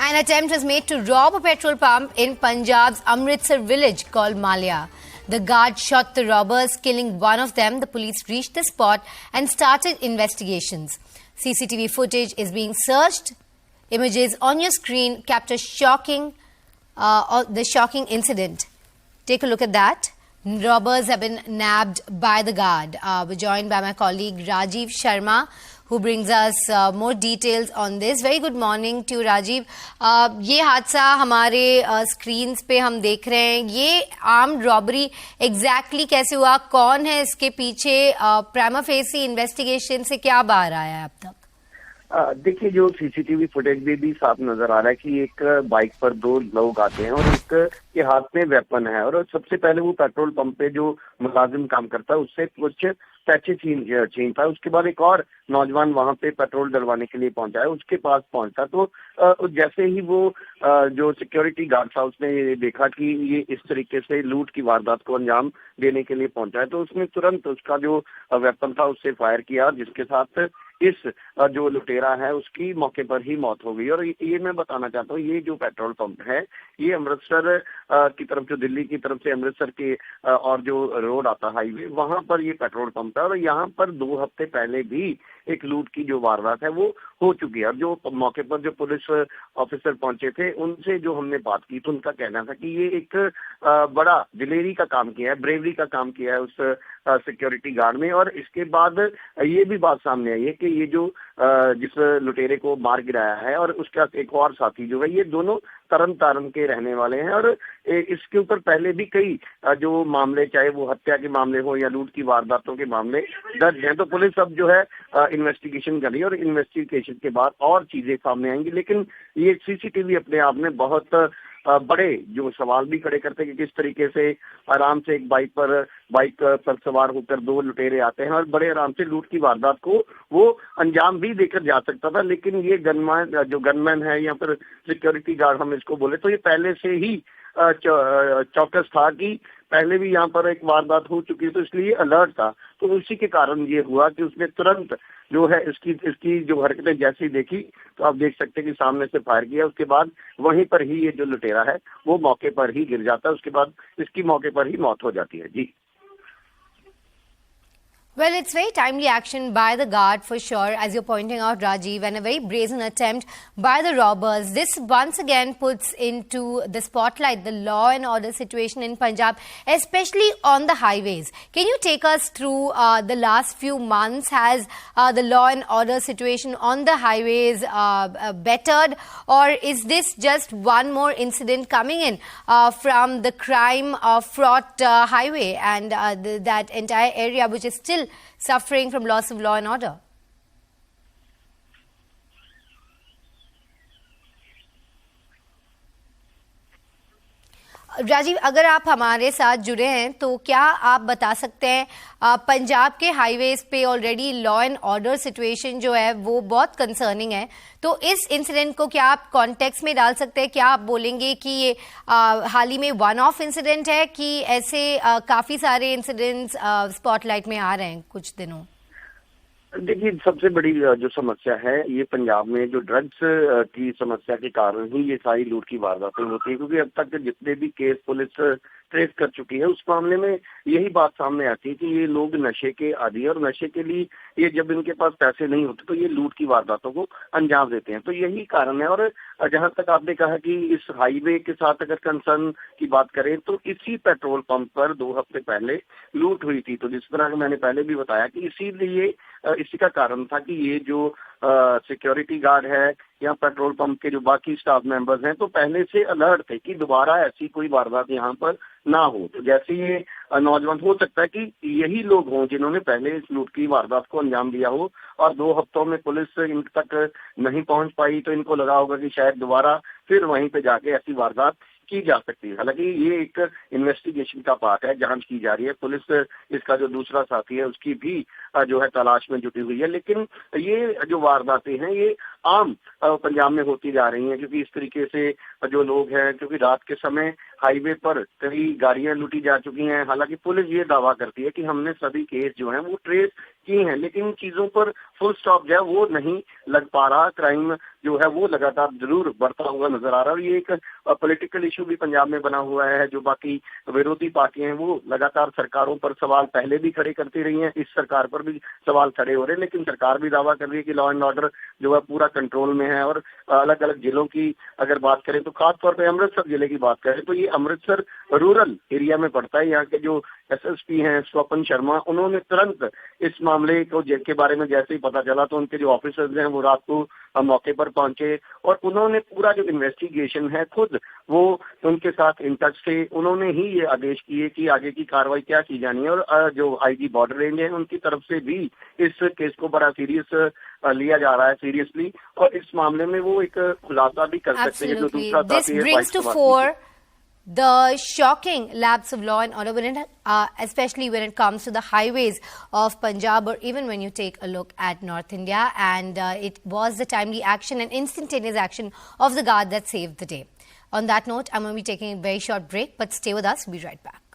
An attempt was made to rob a petrol pump in Punjab's Amritsar village called Malia. The guard shot the robbers, killing one of them. The police reached the spot and started investigations. CCTV footage is being searched. Images on your screen capture the shocking incident. Take a look at that. Robbers have been nabbed by the guard. We're joined by my colleague Rajiv Sharma, who brings us more details on this. Very good morning to Rajiv. ये हादसा हमारे screens पे हम देख रहे हैं. ये armed robbery exactly कैसे हुआ, कौन है इसके पीछे, प्राइमा फेसी इन्वेस्टिगेशन से क्या बाहर आया है अब तक? देखिए, जो सीसीटीवी फुटेज में भी साफ नजर आ रहा है कि एक बाइक पर दो लोग आते हैं और एक के हाथ में वेपन है और सबसे पहले वो पेट्रोल पंप पे जो मुलाजिम काम करता है उससे कुछ पैसे छीनता है. उसके बाद एक और नौजवान वहां पे पेट्रोल डलवाने के लिए पहुंचा है, उसके पास पहुंचता तो जैसे ही वो जो सिक्योरिटी गार्ड था उसने ये देखा कि ये इस तरीके से लूट की वारदात को अंजाम देने के लिए पहुंचा है तो उसने तुरंत उसका जो वेपन था उससे फायर किया, जिसके साथ इस जो लुटेरा है उसकी मौके पर ही मौत हो गई. और ये मैं बताना चाहता हूँ, ये जो पेट्रोल पंप है ये अमृतसर की तरफ, जो दिल्ली की तरफ से अमृतसर के और जो रोड आता हाईवे वहां पर ये पेट्रोल पंप है और यहाँ पर 2 हफ्ते पहले भी एक लूट की जो वारदात है वो हो चुकी है. और जो मौके पर जो पुलिस ऑफिसर पहुंचे थे उनसे जो हमने बात की तो उनका कहना था कि ये एक बड़ा दिलेरी का काम किया है, ब्रेवरी का काम किया है उस सिक्योरिटी गार्ड में. और इसके बाद ये भी बात सामने आई है कि ये जो जिस लुटेरे को मार गिराया है और उसका एक और साथी जो है, ये दोनों तरन तारण के रहने वाले हैं और इसके ऊपर पहले भी कई जो मामले, चाहे वो हत्या के मामले हो या लूट की वारदातों के मामले दर्ज हैं. तो पुलिस अब जो है इन्वेस्टिगेशन कर रही है और इन्वेस्टिगेशन के बाद और चीजें सामने आएंगी. लेकिन ये सीसीटीवी अपने आप में बहुत बड़े जो सवाल भी खड़े करते हैं कि किस तरीके से आराम से एक बाइक पर सवार होकर 2 लुटेरे आते हैं और बड़े आराम से लूट की वारदात को वो अंजाम भी देकर जा सकता था. लेकिन ये गनमैन है या फिर सिक्योरिटी गार्ड हम इसको बोले तो ये पहले से ही चौकस था कि पहले भी यहाँ पर एक वारदात हो चुकी है तो इसलिए अलर्ट था. तो उसी के कारण ये हुआ कि उसने तुरंत जो है इसकी जो हरकतें जैसी देखी तो आप देख सकते हैं कि सामने से फायर किया. उसके बाद वहीं पर ही ये जो लुटेरा है वो मौके पर ही गिर जाता है. उसके बाद इसकी मौके पर ही मौत हो जाती है. जी. Well, it's very timely action by the guard for sure, as you're pointing out, Rajiv, and a very brazen attempt by the robbers. This once again puts into the spotlight the law and order situation in Punjab, especially on the highways. Can you take us through the last few months? Has the law and order situation on the highways bettered, or is this just one more incident coming in from the crime-fraught highway and that entire area which is still suffering from loss of law and order? Rajiv, अगर आप हमारे साथ जुड़े हैं तो क्या आप बता सकते हैं, पंजाब के हाईवेज पे already law and order situation जो है वो बहुत कंसर्निंग है, तो इस इंसिडेंट को क्या आप कॉन्टेक्स्ट में डाल सकते हैं? क्या आप बोलेंगे कि ये हाल ही में वन ऑफ इंसिडेंट है कि ऐसे काफी सारे इंसिडेंट्स स्पॉटलाइट में आ रहे हैं कुछ दिनों? देखिए, सबसे बड़ी जो समस्या है ये पंजाब में जो ड्रग्स की समस्या के कारण ही ये सारी लूट की वारदातें होती है, क्योंकि अब तक जितने भी केस पुलिस ट्रेस कर चुकी है उस मामले में यही बात सामने आती है कि ये लोग नशे के आदी है और नशे के लिए ये जब इनके पास पैसे नहीं होते तो ये लूट की वारदातों को अंजाम देते हैं. तो यही कारण है. और जहां तक आपने कहा कि इस हाईवे के साथ अगर कंसर्न की बात करें तो इसी पेट्रोल पंप पर 2 हफ्ते पहले लूट हुई थी. तो जिस तरह मैंने पहले भी बताया कि इसीलिए इसी का कारण था कि ये जो सिक्योरिटी गार्ड है या पेट्रोल पंप के जो बाकी स्टाफ मेंबर्स हैं तो पहले से अलर्ट थे कि दोबारा ऐसी कोई वारदात यहाँ पर ना हो. तो जैसे ये नौजवान, हो सकता है कि यही लोग हों जिन्होंने पहले इस लूट की वारदात को अंजाम दिया हो और 2 हफ्तों में पुलिस इन तक नहीं पहुंच पाई तो इनको लगा होगा कि शायद दोबारा फिर वहीं पे जाके ऐसी वारदात की जा सकती है. हालांकि ये एक इन्वेस्टिगेशन का पार्ट है, जांच की जा रही है. पुलिस इसका जो दूसरा साथी है उसकी भी जो है तलाश में जुटी हुई है। लेकिन ये जो वारदातें हैं ये आम पंजाब में होती जा रही हैं, क्योंकि इस तरीके से जो लोग हैं, क्योंकि रात के समय हाईवे पर कई गाड़ियां लूटी जा चुकी हैं। हालांकि पुलिस ये दावा करती है कि हमने सभी केस जो हैं वो ट्रेस किए हैं, लेकिन चीजों पर फुल स्टॉप जो है वो नहीं लग पा रहा। क्राइम जो है वो लगातार जरूर बढ़ता हुआ नजर आ रहा है और ये एक पॉलिटिकल इशू भी पंजाब में बना हुआ है। जो बाकी विरोधी पार्टियां हैं वो लगातार सरकारों पर सवाल पहले भी खड़े करती रही हैं, इस सरकार पर भी सवाल खड़े हो रहे हैं, लेकिन सरकार भी दावा कर रही है कि लॉ एंड ऑर्डर जो है पूरा कंट्रोल में है। और अलग अलग जिलों की अगर बात करें तो खासतौर पर अमृतसर जिले की बात करें तो ये अमृतसर रूरल एरिया में पड़ता है। यहाँ के जो SSP हैं स्वपन शर्मा, उन्होंने तुरंत इस मामले को के बारे में जैसे ही पता चला तो उनके जो ऑफिसर्स हैं वो रात को मौके पर पहुंचे और उन्होंने पूरा जो इन्वेस्टिगेशन है खुद वो उनके साथ इन टच थे। उन्होंने ही ये आदेश किए कि आगे की कार्रवाई क्या की जानी है और जो IG बॉर्डर रेंज है उनकी तरफ से भी इस केस को बड़ा सीरियस लिया जा रहा है, सीरियसली, और इस मामले में वो एक खुलासा भी कर सकते हैं। जो दूसरा This brings to fore the shocking lapse of law and order, especially when it comes to the highways of Punjab, or even when you take a look at North India. And it was the timely action and instantaneous action of the guard that saved the day. On that note, I'm going to be taking a very short break, but stay with us. We'll be right back.